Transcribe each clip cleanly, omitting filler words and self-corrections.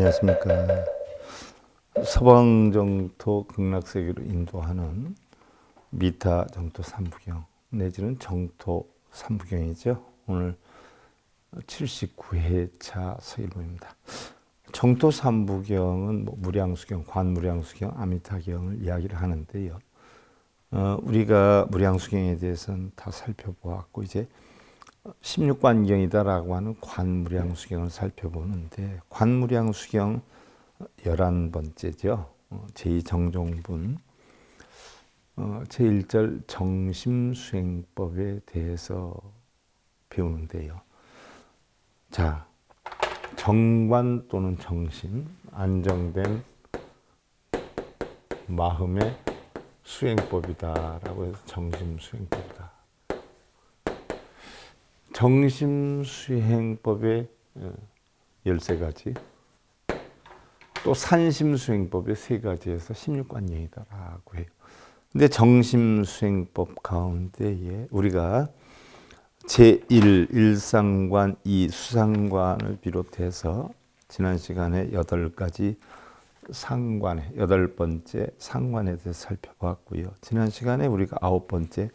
안녕하십니까. 서방정토 극락세계로 인도하는 미타 정토 삼부경 내지는 정토 삼부경이죠. 오늘 79회차 서일보입니다. 정토 삼부경은 무량수경, 관무량수경, 아미타경을 이야기를 하는데요. 우리가 무량수경에 대해서는 다 살펴보았고 이제 16관경이다라고 하는 관무량수경을 살펴보는데 관무량수경 11번째죠. 제2정종분 제1절 정심수행법에 대해서 배우는데요. 자, 정관 또는 정심, 안정된 마음의 수행법이다라고 해서 정심수행법이다. 정심수행법의 13가지, 또 산심수행법의 3가지에서 16관경이다라고 해요. 근데 정심수행법 가운데에 우리가 제1 일상관, 2 수상관을 비롯해서 지난 시간에 8가지 상관에 8번째 상관에 대해서 살펴봤고요. 지난 시간에 우리가 9번째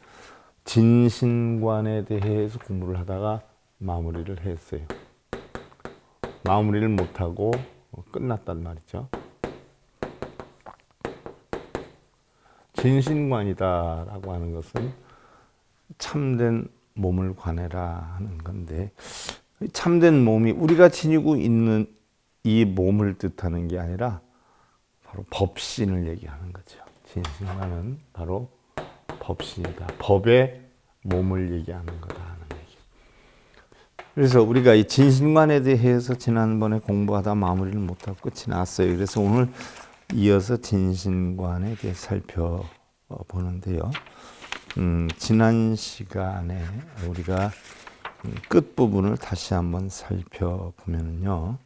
진신관에 대해서 공부를 하다가 마무리를 했어요. 마무리를 못하고 끝났단 말이죠. 진신관이다라고 하는 것은 참된 몸을 관해라 하는 건데, 참된 몸이 우리가 지니고 있는 이 몸을 뜻하는 게 아니라 바로 법신을 얘기하는 거죠. 진신관은 바로 법신이다. 법의 몸을 얘기하는 거다 하는 얘기. 그래서 우리가 이 진신관에 대해서 지난번에 공부하다 마무리를 못하고 끝이 났어요. 그래서 오늘 이어서 진신관에 대해 살펴보는데요. 지난 시간에 우리가 끝부분을 다시 한번 살펴보면요.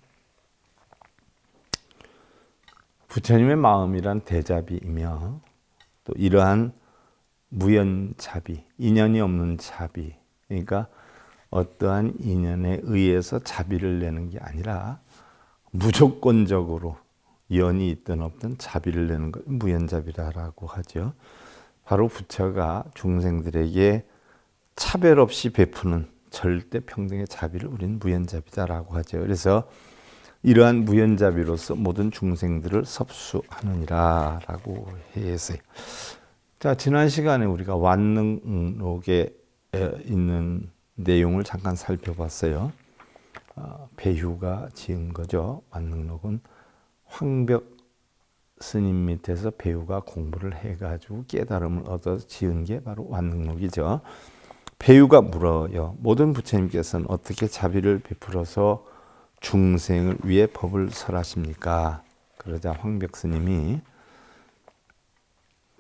부처님의 마음이란 대자비이며 또 이러한 무연자비, 인연이 없는 자비, 그러니까 어떠한 인연에 의해서 자비를 내는 게 아니라 무조건적으로 연이 있든 없든 자비를 내는 것, 무연자비라고 하죠. 바로 부처가 중생들에게 차별 없이 베푸는 절대 평등의 자비를 우리는 무연자비다라고 하죠. 그래서 이러한 무연자비로서 모든 중생들을 섭수하느니라라고 했어요. 자, 지난 시간에 우리가 완능록에 있는 내용을 잠깐 살펴봤어요. 배휴가 지은 거죠. 완능록은 황벽 스님 밑에서 배휴가 공부를 해가지고 깨달음을 얻어서 지은 게 바로 완능록이죠. 배휴가 물어요. 모든 부처님께서는 어떻게 자비를 베풀어서 중생을 위해 법을 설하십니까? 그러자 황벽 스님이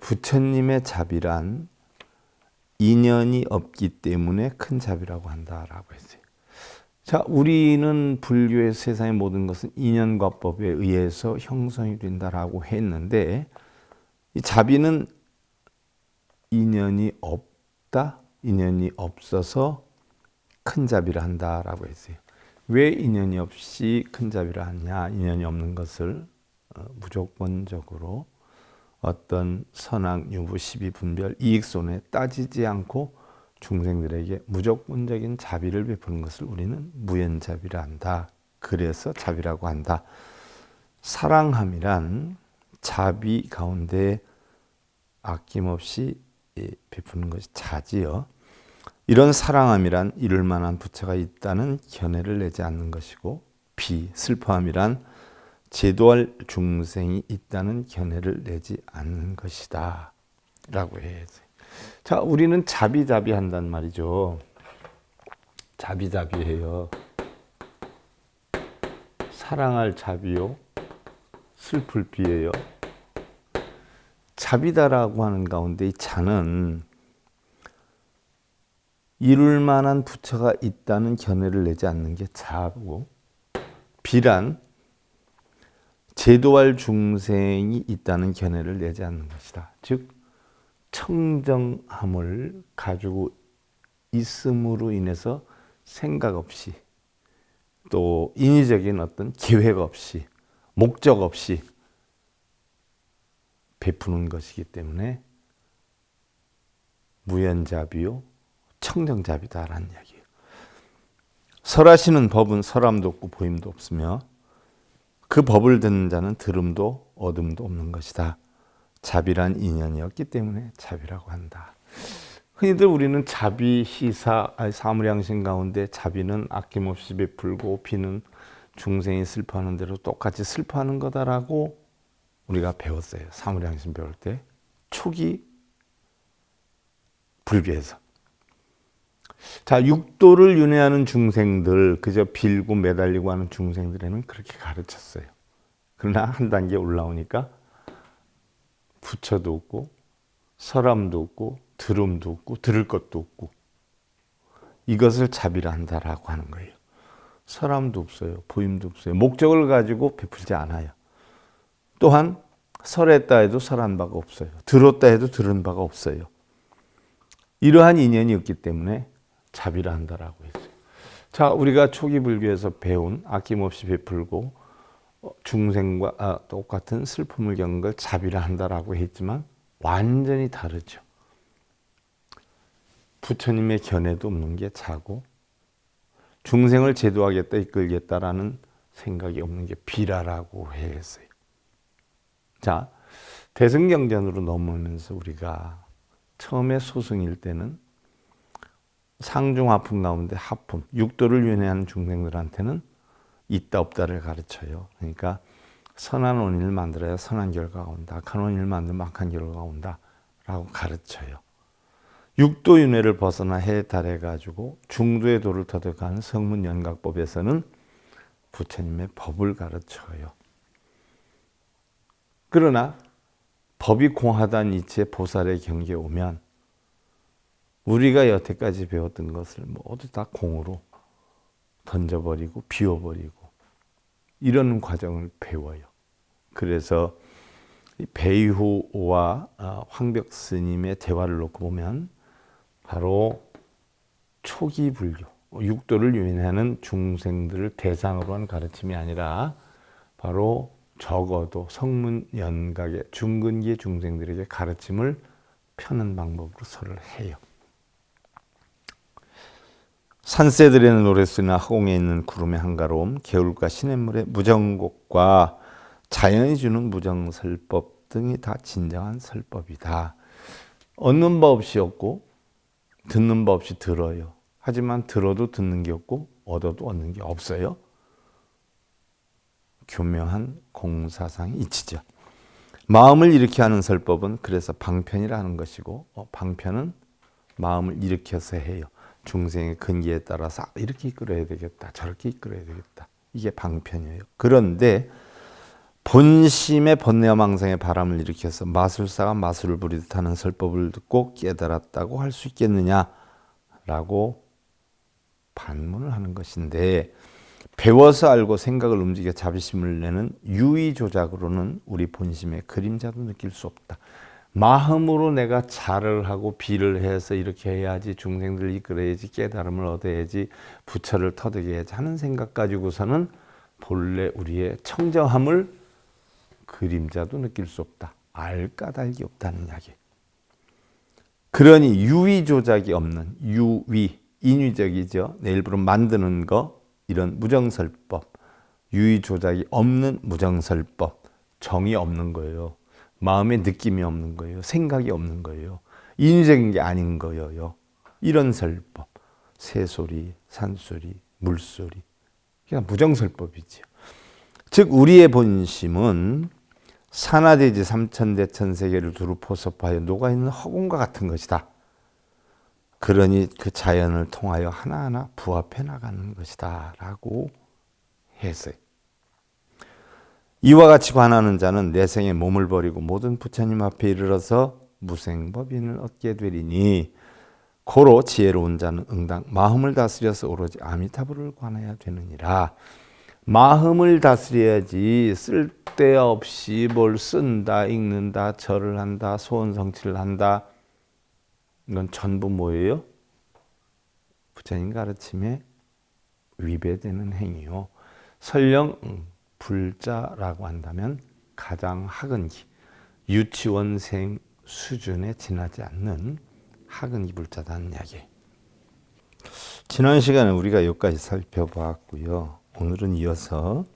부처님의 자비란 인연이 없기 때문에 큰 자비라고 한다라고 했어요. 자, 우리는 불교의 세상의 모든 것은 인연과 법에 의해서 형성이 된다라고 했는데 이 자비는 인연이 없다, 인연이 없어서 큰 자비를 한다라고 했어요. 왜 인연이 없이 큰 자비를 하냐? 인연이 없는 것을 무조건적으로 어떤 선악, 유부, 시비, 분별, 이익손해 따지지 않고 중생들에게 무조건적인 자비를 베푸는 것을 우리는 무연자비라 한다. 그래서 자비라고 한다. 사랑함이란 자비 가운데 아낌없이 베푸는 것이 자지요. 이런 사랑함이란 이룰 만한 부처가 있다는 견해를 내지 않는 것이고, 슬퍼함이란 제도할 중생이 있다는 견해를 내지 않는 것이다 라고 해요. 자, 우리는 자비자비 한단 말이죠. 자비자비해요. 사랑할 자비요, 슬플 비예요. 자비다라고 하는 가운데 이 자는 이룰 만한 부처가 있다는 견해를 내지 않는 게 자고, 비란 제도할 중생이 있다는 견해를 내지 않는 것이다. 즉 청정함을 가지고 있음으로 인해서 생각 없이 또 인위적인 어떤 계획 없이 목적 없이 베푸는 것이기 때문에 무연자비요 청정자비다라는 이야기예요. 설하시는 법은 설함도 없고 보임도 없으며 그 법을 듣는 자는 들음도 얻음도 없는 것이다. 자비란 인연이었기 때문에 자비라고 한다. 흔히들 우리는 자비, 시사, 사무량심 가운데 자비는 아낌없이 베풀고 비는 중생이 슬퍼하는 대로 똑같이 슬퍼하는 거다라고 우리가 배웠어요. 사무량심 배울 때. 초기 불교에서. 자, 육도를 윤회하는 중생들, 그저 빌고 매달리고 하는 중생들에는 그렇게 가르쳤어요. 그러나 한 단계 올라오니까 부처도 없고 설함도 없고 들음도 없고 들을 것도 없고 이것을 자비라 한다라고 하는 거예요. 설함도 없어요. 보임도 없어요. 목적을 가지고 베풀지 않아요. 또한 설했다 해도 설한 바가 없어요. 들었다 해도 들은 바가 없어요. 이러한 인연이 없기 때문에 자비라 한다라고 했어요. 자, 우리가 초기 불교에서 배운 아낌없이 베풀고 중생과 똑같은 슬픔을 겪는 걸 자비라 한다라고 했지만 완전히 다르죠. 부처님의 견해도 없는 게 자고 중생을 제도하겠다 이끌겠다라는 생각이 없는 게 비라라고 했어요. 자, 대승경전으로 넘어오면서 우리가 처음에 소승일 때는 상중 하품 가운데 하품, 육도를 윤회하는 중생들한테는 있다 없다를 가르쳐요. 그러니까 선한 원인을 만들어야 선한 결과가 온다. 악한 원인을 만들면 악한 결과가 온다. 라고 가르쳐요. 육도 윤회를 벗어나 해탈해 가지고 중도의 도를 터득하는 성문연각법에서는 부처님의 법을 가르쳐요. 그러나 법이 공하다는 이치에 보살의 경계에 오면 우리가 여태까지 배웠던 것을 모두 다 공으로 던져버리고 비워버리고 이런 과정을 배워요. 그래서 배이후와 황벽 스님의 대화를 놓고 보면 바로 초기 불교, 육도를 윤회하는 중생들을 대상으로 한 가르침이 아니라 바로 적어도 성문연각의 중근기의 중생들에게 가르침을 펴는 방법으로 설을 해요. 산새들의 노랫소리나 허공에 있는 구름의 한가로움, 개울과 시냇물의 무정곡과 자연이 주는 무정설법 등이 다 진정한 설법이다. 얻는 바 없이 얻고 듣는 바 없이 들어요. 하지만 들어도 듣는 게 없고 얻어도 얻는 게 없어요. 교묘한 공사상의 이치죠. 마음을 일으켜 하는 설법은 그래서 방편이라 하는 것이고 방편은 마음을 일으켜서 해요. 중생의 근기에 따라서 이렇게 이끌어야 되겠다. 저렇게 이끌어야 되겠다. 이게 방편이에요. 그런데 본심의 번뇌와 망상의 바람을 일으켜서 마술사가 마술을 부리듯 하는 설법을 듣고 깨달았다고 할 수 있겠느냐라고 반문을 하는 것인데 배워서 알고 생각을 움직여 자비심을 내는 유의조작으로는 우리 본심의 그림자도 느낄 수 없다. 마음으로 내가 자를 하고 비를 해서 이렇게 해야지 중생들을 이끌어야지 깨달음을 얻어야지 부처를 터득해야지 하는 생각 가지고서는 본래 우리의 청정함을 그림자도 느낄 수 없다. 알 까닭이 없다는 이야기. 그러니 유의조작이 없는 유의, 인위적이죠. 내 일부러 만드는 거 이런 무정설법, 유의조작이 없는 무정설법, 정이 없는 거예요. 마음에 느낌이 없는 거예요. 생각이 없는 거예요. 인위적인 게 아닌 거예요. 이런 설법, 새소리, 산소리, 물소리, 그냥 무정설법이지요. 즉 우리의 본심은 산하대지 삼천대천세계를 두루 포섭하여 녹아있는 허공과 같은 것이다. 그러니 그 자연을 통하여 하나하나 부합해 나가는 것이다 라고 했어요. 이와 같이 관하는 자는 내생에 몸을 버리고 모든 부처님 앞에 이르러서 무생법인을 얻게 되리니 고로 지혜로운 자는 응당 마음을 다스려서 오로지 아미타불을 관해야 되느니라. 마음을 다스려야지 쓸데없이 뭘 쓴다, 읽는다, 절을 한다, 소원성취를 한다. 이건 전부 뭐예요? 부처님 가르침에 위배되는 행위요. 설령 불자라고 한다면 가장 학은기, 유치원생 수준에 지나지 않는 학은기 불자다는 이야기. 지난 시간에 우리가 여기까지 살펴봤고요. 오늘은 이어서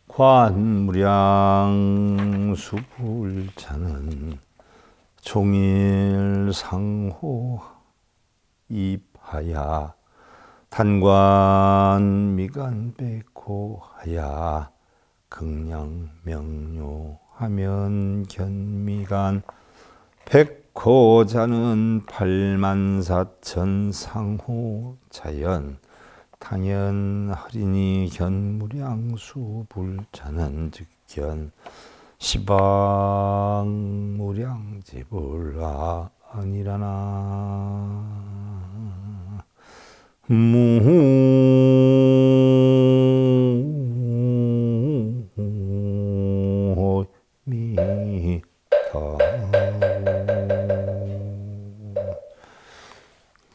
관무량 수불자는 종일상호 입하야 단관 미간백호하야 극량명료하면 견미간 백호자는 84,000 상호 자연 당연하리니 견무량수불자는 즉견 시방무량지불 아니라나 무미타.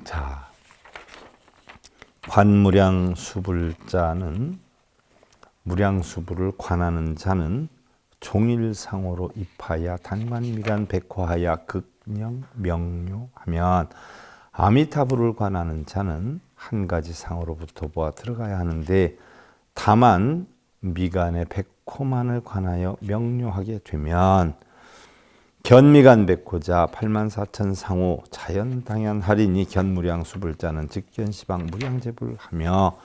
자, 관무량수불자는 무량수불을 관하는 자는 종일상호로 입하야 단관미간 백호하야 극령 명료하면 아미타불을 관하는 자는 한 가지 상호로부터 보아 들어가야 하는데 다만 미간의 백호만을 관하여 명료하게 되면 견미간 백호자 84,000 상호 자연당연하리니 견무량수불자는 즉견시방 무량제불하며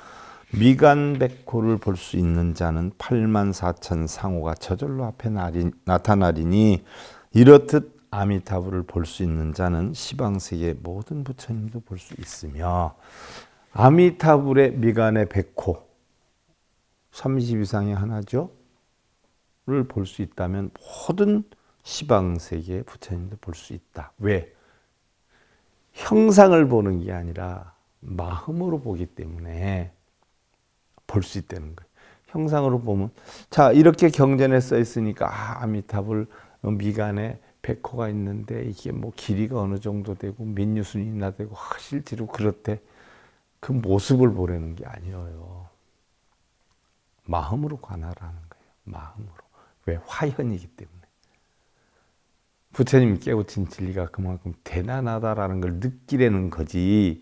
미간 백호를 볼 수 있는 자는 84,000 상호가 저절로 앞에 나타나리니 이렇듯 아미타불을 볼 수 있는 자는 시방세계 모든 부처님도 볼 수 있으며 아미타불의 미간의 백호 30 이상의 하나죠. 를 볼 수 있다면 모든 시방세계 부처님도 볼 수 있다. 왜? 형상을 보는 게 아니라 마음으로 보기 때문에 볼 수 있다는 거예요. 형상으로 보면 자 이렇게 경전에 써 있으니까 아미타불 미간에 백호가 있는데 이게 뭐 길이가 어느 정도 되고 민유순이나 되고 실제로 그렇대. 그 모습을 보려는 게 아니에요. 마음으로 관하라는 거예요. 마음으로. 왜? 화현이기 때문에. 부처님 깨우친 진리가 그만큼 대단하다라는 걸 느끼려는 거지.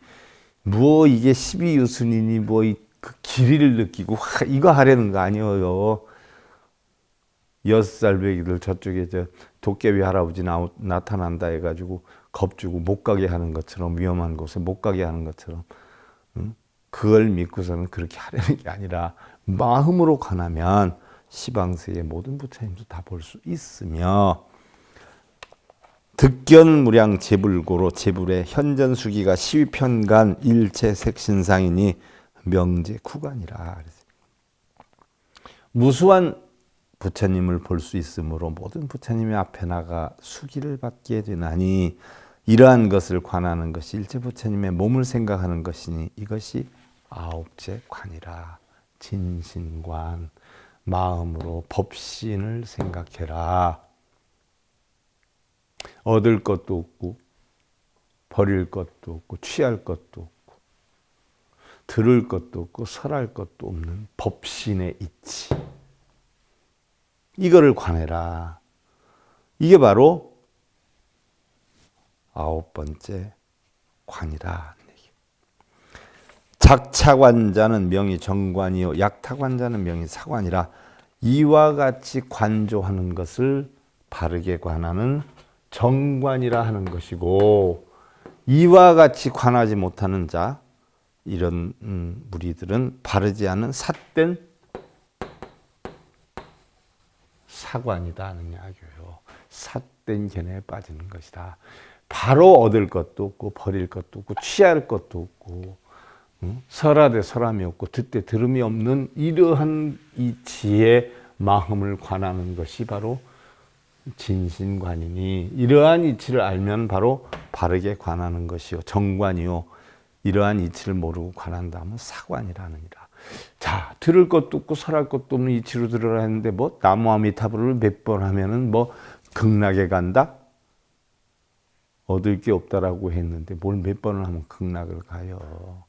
뭐 이게 12유순이니 뭐 그 길이를 느끼고 이거 하려는 거 아니에요. 6살배기들 저쪽에 저 도깨비 할아버지 나타난다 해가지고 겁주고 못 가게 하는 것처럼 위험한 곳에 못 가게 하는 것처럼 그걸 믿고서는 그렇게 하려는 게 아니라 마음으로 관하면 시방세의 모든 부처님도 다 볼 수 있으며 득견무량 제불고로 제불의 현전수기가 시위편간 일체색신상이니 명제쿠관이라. 무수한 부처님을 볼 수 있으므로 모든 부처님의 앞에 나가 수기를 받게 되나니 이러한 것을 관하는 것이 일체 부처님의 몸을 생각하는 것이니 이것이 아홉째 관이라. 진신관, 마음으로 법신을 생각해라. 얻을 것도 없고 버릴 것도 없고 취할 것도 없고 들을 것도 없고 설할 것도 없는 법신의 이치. 이거를 관해라. 이게 바로 9번째 관이라. 작차관자는 명이 정관이요 약타관자는 명이 사관이라. 이와 같이 관조하는 것을 바르게 관하는 정관이라 하는 것이고 이와 같이 관하지 못하는 자 이런 무리들은 바르지 않은 삿된 사관이다 하는 이야기예요. 삿된 견해에 빠지는 것이다. 바로 얻을 것도 없고 버릴 것도 없고 취할 것도 없고 설하되 설함이 없고 듣되 들음이 없는 이러한 이치의 마음을 관하는 것이 바로 진신관이니 이러한 이치를 알면 바로 바르게 관하는 것이요 정관이요 이러한 이치를 모르고 관한다면 사관이라느니라. 자, 들을 것도 없고 설할 것도 없는 이치로 들으라 했는데 뭐 나무아미타불을 몇 번 하면은 뭐 극락에 간다? 얻을 게 없다라고 했는데 뭘 몇 번을 하면 극락을 가요.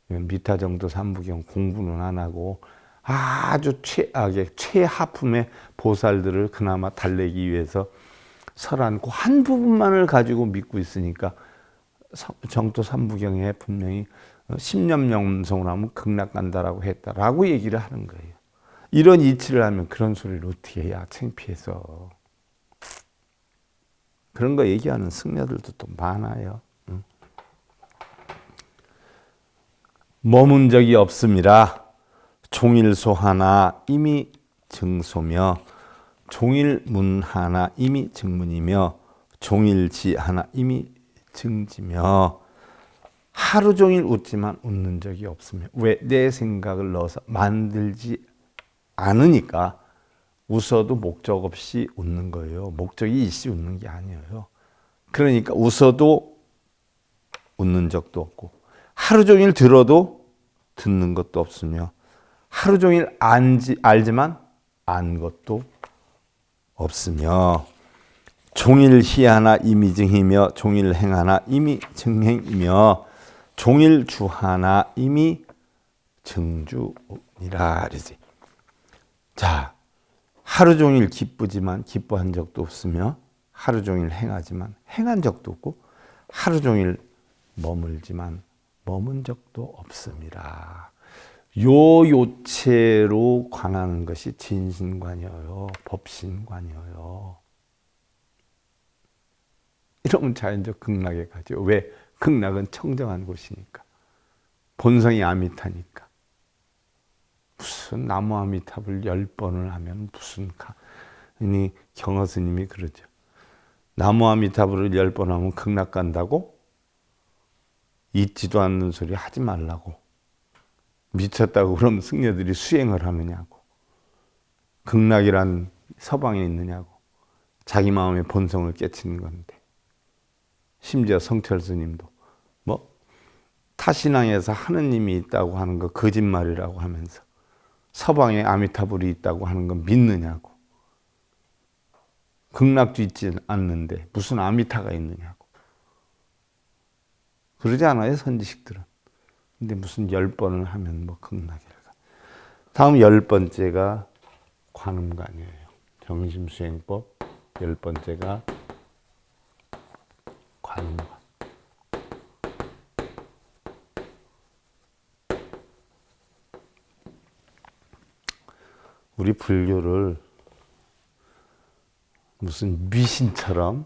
미타정도 삼부경 공부는 안 하고 아주 최악의 최하품의 보살들을 그나마 달래기 위해서 설안고 한 부분만을 가지고 믿고 있으니까 정도 삼부경에 분명히 십념명성을 하면 극락 간다라고 했다라고 얘기를 하는 거예요. 이런 이치를 하면 그런 소리를 어떻게 해야 창피해서. 그런 거 얘기하는 승려들도 또 많아요. 머문 적이 없음이라 종일소 하나 이미 증소며 종일문 하나 이미 증문이며 종일지 하나 이미 증지며 하루 종일 웃지만 웃는 적이 없으며 왜? 내 생각을 넣어서 만들지 않으니까 웃어도 목적 없이 웃는 거예요. 목적이 있이 웃는 게 아니에요. 그러니까 웃어도 웃는 적도 없고 하루 종일 들어도 듣는 것도 없으며 하루 종일 알지만 안 것도 없으며 종일 희 하나 이미 증이며 종일 행 하나 이미 증행이며 종일 주 하나 이미 증주니라 그러지. 자, 하루 종일 기쁘지만 기뻐한 적도 없으며 하루 종일 행하지만 행한 적도 없고 하루 종일 머물지만 머문 적도 없습니다. 요체로 관하는 것이 진신관이어요. 법신관이어요. 이러면 자연적 극락에 가죠. 왜? 극락은 청정한 곳이니까. 본성이 아미타니까. 무슨 나무 아미탑을 10번을 하면 무슨 경허 스님이 그러죠. 나무 아미탑을 10번 하면 극락 간다고? 있지도 않는 소리 하지 말라고. 미쳤다고 그럼 승려들이 수행을 하느냐고. 극락이란 서방에 있느냐고. 자기 마음의 본성을 깨치는 건데. 심지어 성철 스님도 타신앙에서 하느님이 있다고 하는 거 거짓말이라고 하면서 서방에 아미타불이 있다고 하는 건 믿느냐고. 극락도 있지 않는데 무슨 아미타가 있느냐고. 그러지 않아요, 선지식들은. 근데 무슨 10번을 하면 극락이랄까. 다음 10번째가 관음관이에요. 정심수행법 10번째가 관음관. 우리 불교를 무슨 미신처럼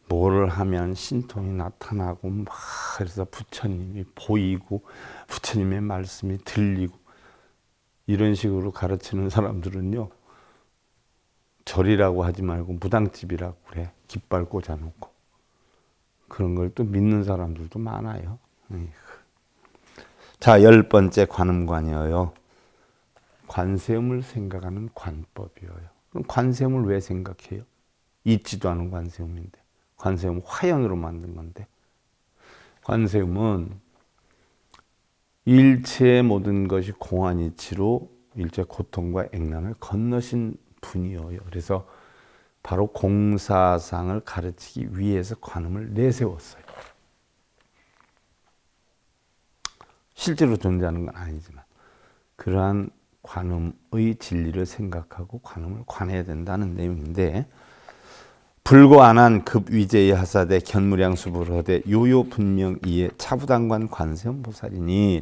뭐를 하면 신통이 나타나고 막 그래서 부처님이 보이고 부처님의 말씀이 들리고 이런 식으로 가르치는 사람들은요, 절이라고 하지 말고 무당집이라고 그래. 깃발 꽂아놓고 그런 걸 또 믿는 사람들도 많아요. 자, 10번째 관음관이에요. 관세음을 생각하는 관법이에요. 그럼 관세음을 왜 생각해요? 있지도 않은 관세음인데. 관세음은 화연으로 만든 건데. 관세음은 일체의 모든 것이 공안이치로 일체 고통과 액난을 건너신 분이에요. 그래서 바로 공사상을 가르치기 위해서 관음을 내세웠어요. 실제로 존재하는 건 아니지만 그러한 관음의 진리를 생각하고 관음을 관해야 된다는 내용인데, 불고안한 급위제의 하사대 견무량수불허대 요요분명이의 차부당관 관세음 보살이니,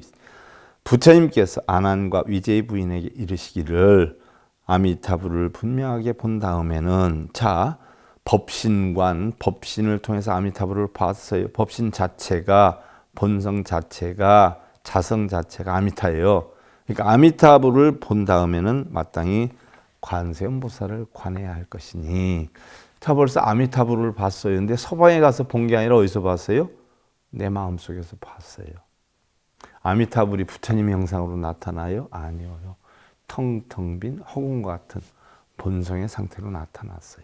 부처님께서 안한과 위제의 부인에게 이르시기를 아미타불을 분명하게 본 다음에는, 자, 법신관, 법신을 통해서 아미타불을 봤어요. 법신 자체가, 본성 자체가, 자성 자체가 아미타예요. 그러니까 아미타불을 본 다음에는 마땅히 관세음 보살을 관해야 할 것이니, 자, 벌써 아미타불을 봤어요. 근데 서방에 가서 본 게 아니라 어디서 봤어요? 내 마음속에서 봤어요. 아미타불이 부처님의 형상으로 나타나요? 아니요. 텅텅 빈 허공과 같은 본성의 상태로 나타났어요.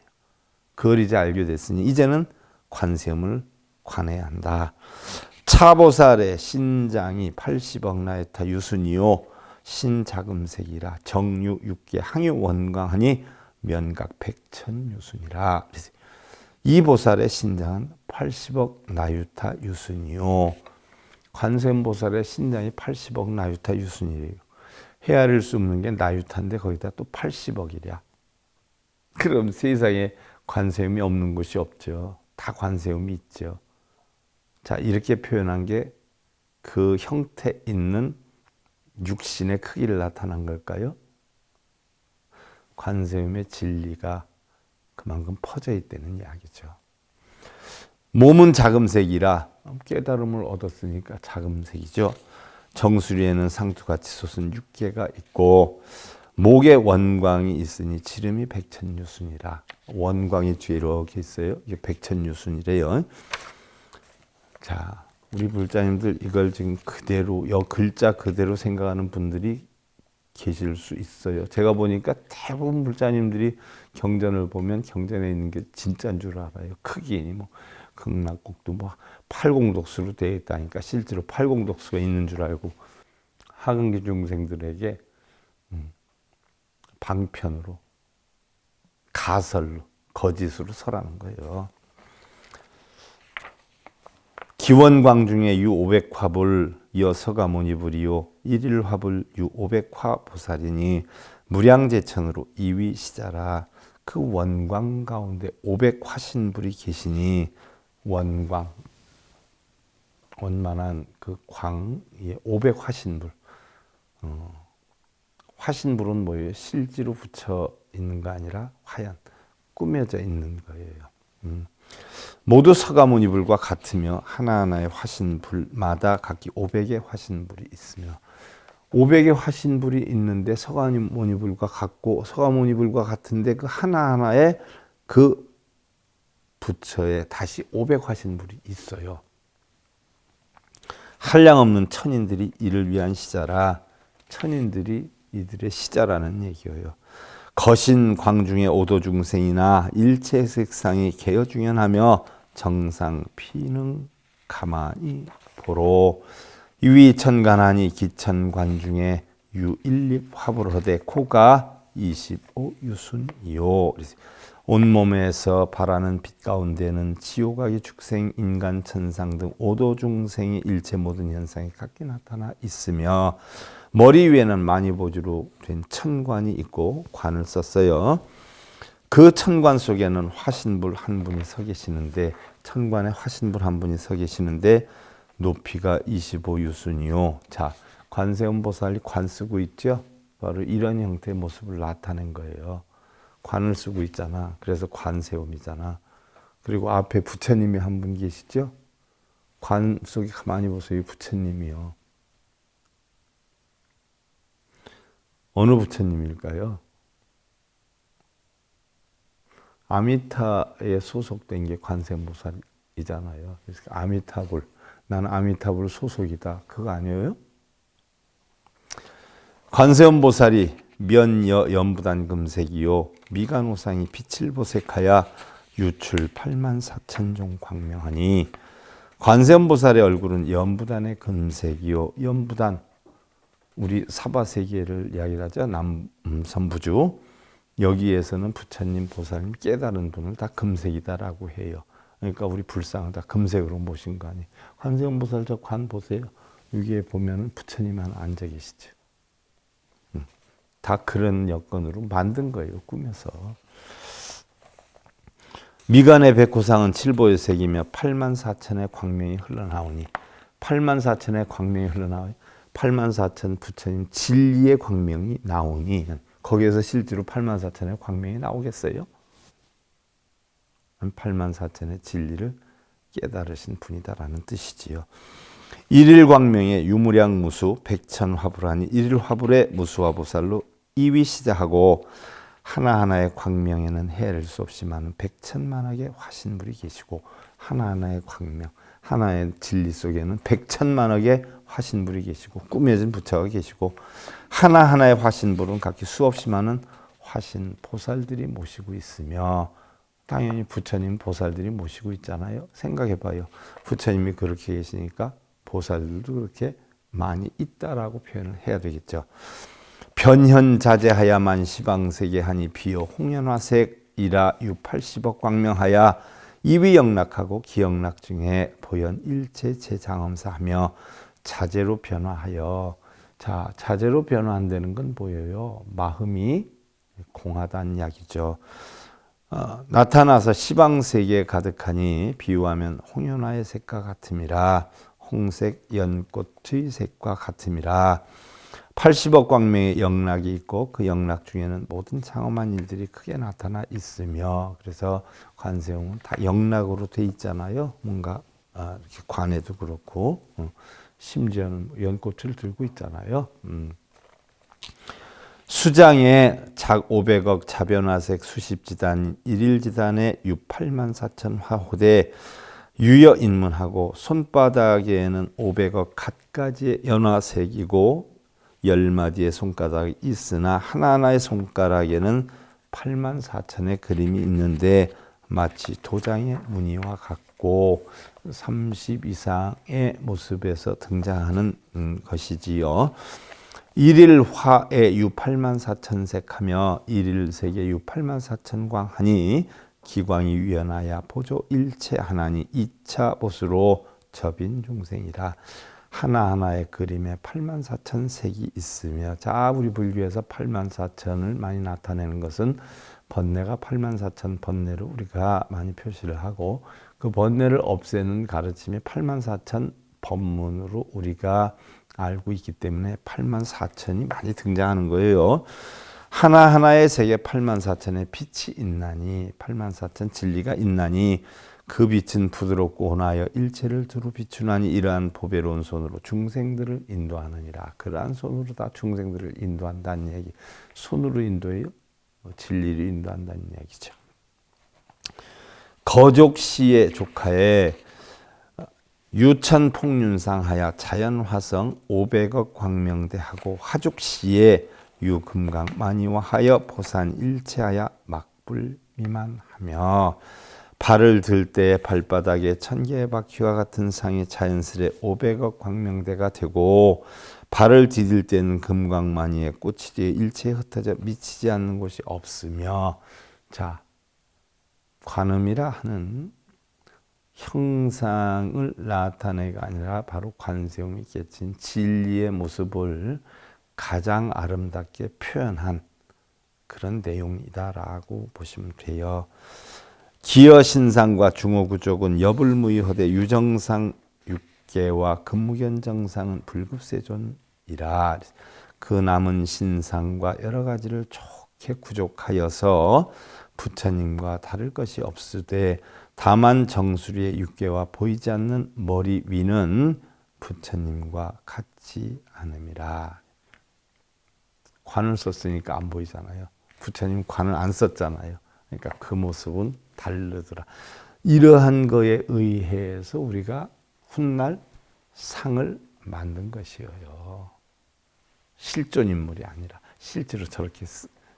그걸 이제 알게 됐으니 이제는 관세음을 관해야 한다. 차보살의 신장이 80억 나에타 유순이요 신자금색이라 정유 육계 항유 원광하니 면각 백천 유순이라. 이 보살의 신장은 80억 나유타 유순이요. 관세음보살의 신장이 80억 나유타 유순이래요. 헤아릴 수 없는 게 나유타인데 거기다 또 80억이랴. 그럼 세상에 관세음이 없는 곳이 없죠. 다 관세음이 있죠. 자, 이렇게 표현한 게 그 형태 있는 육신의 크기를 나타난 걸까요? 관세음의 진리가 그만큼 퍼져 있다는 이야기죠. 몸은 자금색이라 깨달음을 얻었으니까 자금색이죠. 정수리에는 상투같이 솟은 육계가 있고 목에 원광이 있으니 지름이 백천유순이라. 원광이 뒤에 이렇게 있어요. 이게 백천유순이래요. 자, 우리 불자님들 이걸 지금 그대로 글자 그대로 생각하는 분들이 계실 수 있어요. 제가 보니까 대부분 불자님들이 경전을 보면 경전에 있는 게 진짜인 줄 알아요. 크기 뭐 극락국도 뭐 팔공독수로 되어 있다니까 실제로 팔공독수가 있는 줄 알고 하근기 중생들에게 방편으로 가설로 거짓으로 설하는 거예요. 기원광 중에 유500화불 이어 서가모니불이요 일일화불 유500화 보살이니 무량제천으로 이위시자라. 그 원광 가운데 500화신불이 계시니 원광 원만한 그 광에 500화신불. 화신불은 뭐예요? 실지로 붙여 있는 거 아니라 화연 꾸며져 있는 거예요. 모두 서가모니불과 같으며 하나하나의 화신불마다 각기 500의 화신불이 있으며 500의 화신불이 있는데 서가모니불과 같고 서가모니불과 같은데 그 하나하나의 그 부처에 다시 500화신불이 있어요. 한량없는 천인들이 이를 위한 시자라. 천인들이 이들의 시자라는 얘기예요. 거신 광중의 오도중생이나 일체 색상이 개여중연하며 정상 피능 가만히 보로 유위천간하니 기천관중에 유일립 화불허대 코가 25유순이요. 온몸에서 바라는 빛 가운데는 지옥아기 축생 인간 천상 등 오도중생의 일체 모든 현상이 각기 나타나 있으며 머리 위에는 마니보주로 된 천관이 있고 관을 썼어요. 그 천관 속에는 화신불 한 분이 서 계시는데 천관에 화신불 한 분이 서 계시는데 높이가 25유순이요. 자, 관세음보살이 관 쓰고 있죠. 바로 이런 형태의 모습을 나타낸 거예요. 관을 쓰고 있잖아. 그래서 관세음이잖아. 그리고 앞에 부처님이 한 분 계시죠. 관 속에 가만히 보세요. 부처님이요. 어느 부처님일까요? 아미타에 소속된 게 관세음보살이잖아요. 그래서 아미타불, 나는 아미타불 소속이다. 그거 아니에요? 관세음보살이 면여 연부단 금색이요 미간호상이 빛을 보색하여 유출 84,000종 광명하니 관세음보살의 얼굴은 연부단의 금색이요 연부단 우리 사바세계를 이야기하죠. 남선부주 여기에서는 부처님 보살님 깨달은 분을 다 금색이다라고 해요. 그러니까 우리 불상을 다 금색으로 모신 거 아니에요. 관세음보살 저 관 보세요. 여기에 보면은 부처님 하나 앉아 계시죠. 다 그런 여건으로 만든 거예요. 꾸며서. 미간의 백호상은 칠보의색이며 84,000의 광명이 흘러나오니 84,000의 광명이 흘러나와요. 84,000 부처님 진리의 광명이 나오니 거기에서 실제로 84,000의 광명이 나오겠어요? 84,000의 진리를 깨달으신 분이다라는 뜻이지요. 일일 광명의 유무량 무수 백천화불하니 일일 화불의 무수화 보살로 이위시자하고 하나하나의 광명에는 헤아릴 수 없이 많은 백천만억의 화신불이 계시고 하나하나의 광명, 하나의 진리 속에는 백천만억의 화신불이 계시고 꾸며진 부처가 계시고 하나하나의 화신불은 각기 수없이 많은 화신 보살들이 모시고 있으며 당연히 부처님 보살들이 모시고 있잖아요. 생각해봐요. 부처님이 그렇게 계시니까 보살들도 그렇게 많이 있다라고 표현을 해야 되겠죠. 변현자재하야만 시방세계 하니 비요 홍연화색이라 유 80억 광명하야 이위영락하고 기영락 중에 보현 일체 제장엄사하며 자재로 변화하여. 자, 자재로 변화한다는 건 뭐예요? 마음이 공하다는 이야기죠. 나타나서 시방세계에 가득하니 비유하면 홍연화의 색과 같음이라. 홍색 연꽃의 색과 같음이라. 80억 광명의 영락이 있고 그 영락 중에는 모든 장엄한 일들이 크게 나타나 있으며, 그래서 관세음은 다 영락으로 돼 있잖아요. 뭔가 이렇게 관에도 그렇고 심지어는 연꽃을 들고 있잖아요. 수장에 작 500억 자변화색 수십지단 일일지단에 유 8만 4천 화호대 유여 인문하고 손바닥에는 500억 갖가지의 연화색이고 10마디의 손가락이 있으나 하나하나의 손가락에는 8만 4천의 그림이 있는데 마치 도장의 무늬와 같고 30 이상의 모습에서 등장하는 것이지요. 일일화에 유 8만 4천색하며 일일색에 유 8만 4천광 하니 기광이 위연하야 보조 일체 하나니 2차 보수로 접인 중생이라. 하나하나의 그림에 8만 4천 색이 있으며, 자, 우리 불교에서 8만 4천을 많이 나타내는 것은 번뇌가 8만 4천 번뇌를 우리가 많이 표시를 하고, 그 번뇌를 없애는 가르침이 8만 4천 법문으로 우리가 알고 있기 때문에 8만 4천이 많이 등장하는 거예요. 하나하나의 색에 8만 4천의 빛이 있나니, 8만 4천 진리가 있나니 그 빛은 부드럽고 온하여 일체를 두루 비추나니 이러한 보배로운 손으로 중생들을 인도하느니라. 그러한 손으로 다 중생들을 인도한다는 얘기. 손으로 인도해요? 진리를 인도한다는 얘기죠. 거족시의 조카에 유천폭륜상하여 자연화성 500억 광명대하고 화족시에 유금강 만이와하여 보산 일체하여 막불미만하며 발을 들 때 발바닥에 1000개의 바퀴와 같은 상이 자연스레 500억 광명대가 되고 발을 디딜 때는 금광만이에 꽃이 되어 일체에 흩어져 미치지 않는 곳이 없으며. 자, 관음이라 하는 형상을 나타내가 아니라 바로 관세음이 깨친 진리의 모습을 가장 아름답게 표현한 그런 내용이다라고 보시면 돼요. 기여신상과 중호구족은 여불무이허대 유정상 6개와 금무견정상은 불급세존이라. 그 남은 신상과 여러 가지를 좋게 구족하여서 부처님과 다를 것이 없으되 다만 정수리의 6개와 보이지 않는 머리 위는 부처님과 같지 않음이라. 관을 썼으니까 안 보이잖아요. 부처님 관을 안 썼잖아요. 그러니까 그 모습은 다르더라. 이러한 거에 의해서 우리가 훗날 상을 만든 것이에요. 실존 인물이 아니라, 실제로 저렇게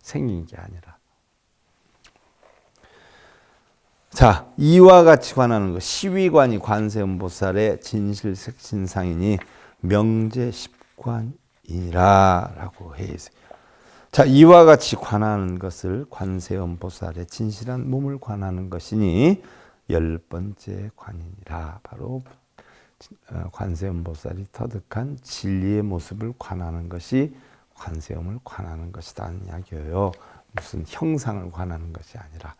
생긴 게 아니라. 자, 이와 같이 관하는 것. 시위관이 관세음보살의 진실색신상이니 명제십관이라 라고 해 있어요. 자, 이와 같이 관하는 것을 관세음보살의 진실한 몸을 관하는 것이니 10번째 관이니라. 바로 관세음보살이 터득한 진리의 모습을 관하는 것이 관세음을 관하는 것이라는 이야기예요. 무슨 형상을 관하는 것이 아니라.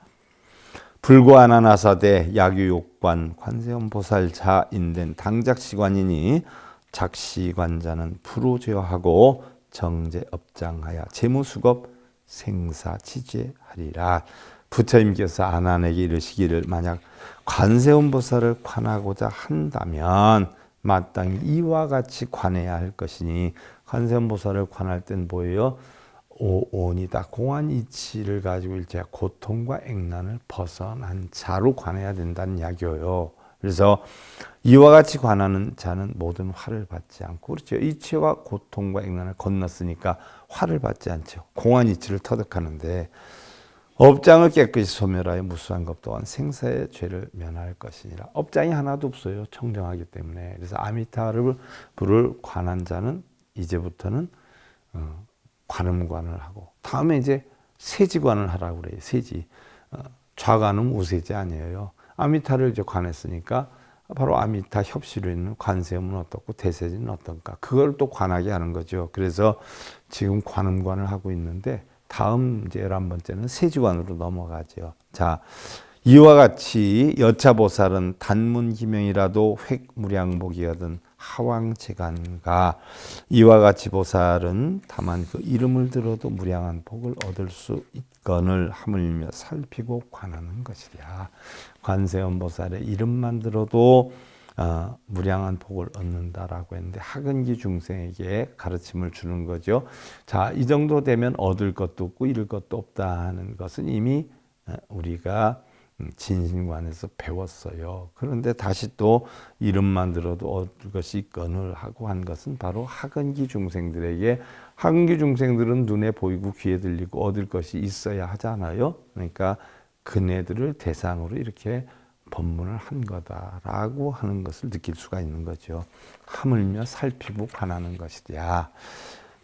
불고아나나사대 야규욕관 관세음보살자인된 당작시관이니 작시관자는 불호죄하고 정제업장하여 재무수급 생사치죄하리라. 부처님께서 아난에게 이르시기를 만약 관세음보살을 관하고자 한다면 마땅히 이와 같이 관해야 할 것이니, 관세음보살을 관할 땐 뭐예요? 오온이다. 공안 이치를 가지고 일체 고통과 액난을 벗어난 자로 관해야 된다는 이야기예요. 그래서 이와 같이 관하는 자는 모든 화를 받지 않고, 그렇죠. 이치와 고통과 액난을 건넜으니까 화를 받지 않죠. 공안 이치를 터득하는데 업장을 깨끗이 소멸하여 무수한 것 또한 생사의 죄를 면할 것이니라. 업장이 하나도 없어요. 청정하기 때문에. 그래서 아미타불을 관한 자는 이제부터는 관음관을 하고, 다음에 이제 세지관을 하라고 그래요. 세지. 좌관음 우세지 아니에요. 아미타를 이제 관했으니까 바로 아미타 협시로 있는 관세음은 어떻고 대세지는 어떤가, 그걸 또 관하게 하는 거죠. 그래서 지금 관음관을 하고 있는데 다음 이제 11번째는 세지관으로 넘어가죠. 자, 이와 같이 여차보살은 단문기명이라도 획무량복이거든 하왕재간가, 이와 같이 보살은 다만 그 이름을 들어도 무량한 복을 얻을 수 있건을 하물며 살피고 관하는 것이랴. 관세음 보살의 이름만 들어도 무량한 복을 얻는다라고 했는데 하근기 중생에게 가르침을 주는 거죠. 자, 이 정도 되면 얻을 것도 없고 잃을 것도 없다는 것은 이미 우리가 진신관에서 배웠어요. 그런데 다시 또 이름만 들어도 얻을 것이 있건을 하고 한 것은 바로 하근기 중생들에게, 하근기 중생들은 눈에 보이고 귀에 들리고 얻을 것이 있어야 하잖아요. 그러니까 그네들을 대상으로 이렇게 법문을 한 거다라고 하는 것을 느낄 수가 있는 거죠. 하물며 살피고 관하는 것이랴.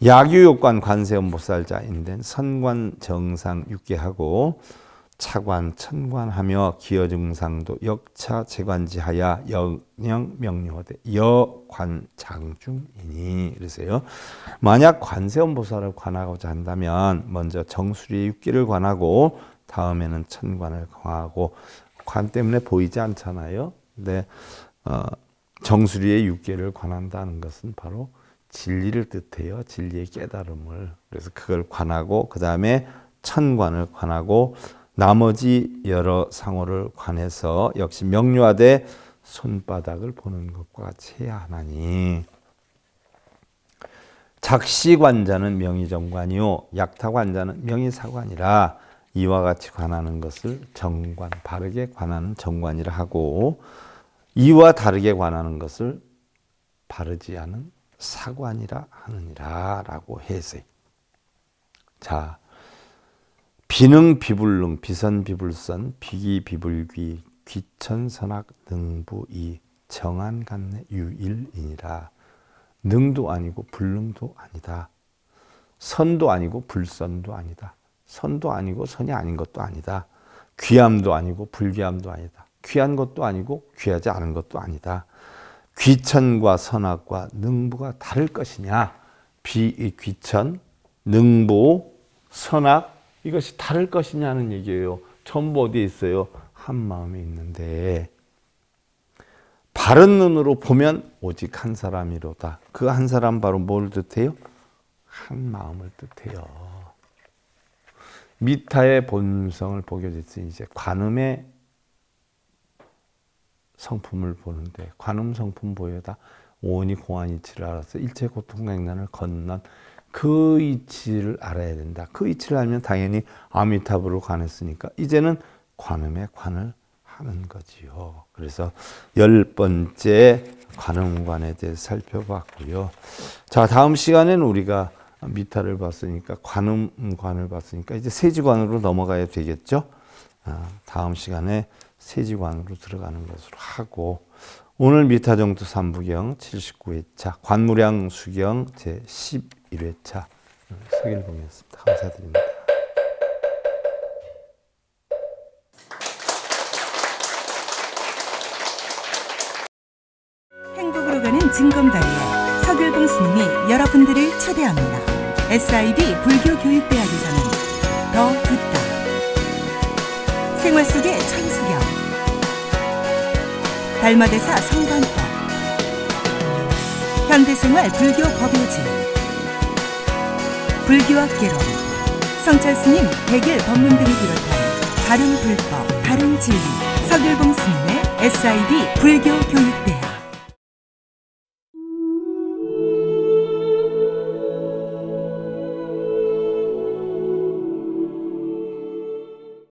야규욕관 관세음보살자인된 선관 정상 6개하고 차관 천관하며 기여증상도 역차 재관지하야 영영 명료하되 여관장중이니. 그래서요, 만약 관세음보살을 관하고자 한다면 먼저 정수리의 6개를 관하고 다음에는 천관을 관하고, 관 때문에 보이지 않잖아요. 근데 정수리의 6개를 관한다는 것은 바로 진리를 뜻해요. 진리의 깨달음을. 그래서 그걸 관하고 그 다음에 천관을 관하고 나머지 여러 상호를 관해서 역시 명료하되 손바닥을 보는 것과 같이 해야 하나니. 작시관자는 명의정관이요 약타관자는 명의사관이라 이와 같이 관하는 것을 정관, 바르게 관하는 정관이라 하고, 이와 다르게 관하는 것을 바르지 않은 사관이라 하느니라 라고 해서, 자, 비능 비불능 비선 비불선 비기 비불귀 귀천선악 능부이 정한간내 유일이니라. 능도 아니고 불능도 아니다. 선도 아니고 불선도 아니다. 선도 아니고 선이 아닌 것도 아니다. 귀함도 아니고 불귀함도 아니다. 귀한 것도 아니고 귀하지 않은 것도 아니다. 귀천과 선악과 능부가 다를 것이냐. 귀천, 능부, 선악, 이것이 다를 것이냐는 얘기예요. 전부 어디에 있어요? 한 마음에 있는데, 바른 눈으로 보면 오직 한 사람이로다. 그 한 사람 바로 뭘 뜻해요? 한 마음을 뜻해요. 미타의 본성을 보게 됐으니 이제 관음의 성품을 보는데, 관음 성품 보여다 오온이 공한 이치를 알아서 일체 고통과 액난을 건넌 그 이치를 알아야 된다. 그 이치를 알면 당연히 아미타불을 관했으니까 이제는 관음의 관을 하는 거지요. 그래서 10번째 관음관에 대해서 살펴봤고요. 자, 다음 시간에는 우리가 미타를 봤으니까 관음관을 봤으니까 이제 세지관으로 넘어가야 되겠죠. 다음 시간에 세지관으로 들어가는 것으로 하고, 오늘 미타정투 3부경 79회차 관무량 수경 제11회차 서길봉이었습니다. 감사드립니다. 행복으로 가는 징검다리에 서길봉 스님이 여러분들을 초대합니다. SIB 불교교육대학에서는 더 듣다, 생활 속의 천수경, 달마대사 성관법, 현대생활 불교 법요지, 불교학개론, 성찰스님 백일 법문 등을 비롯한 다른 불법, 다른 진리, 서길봉 스님의 SIB 불교교육대학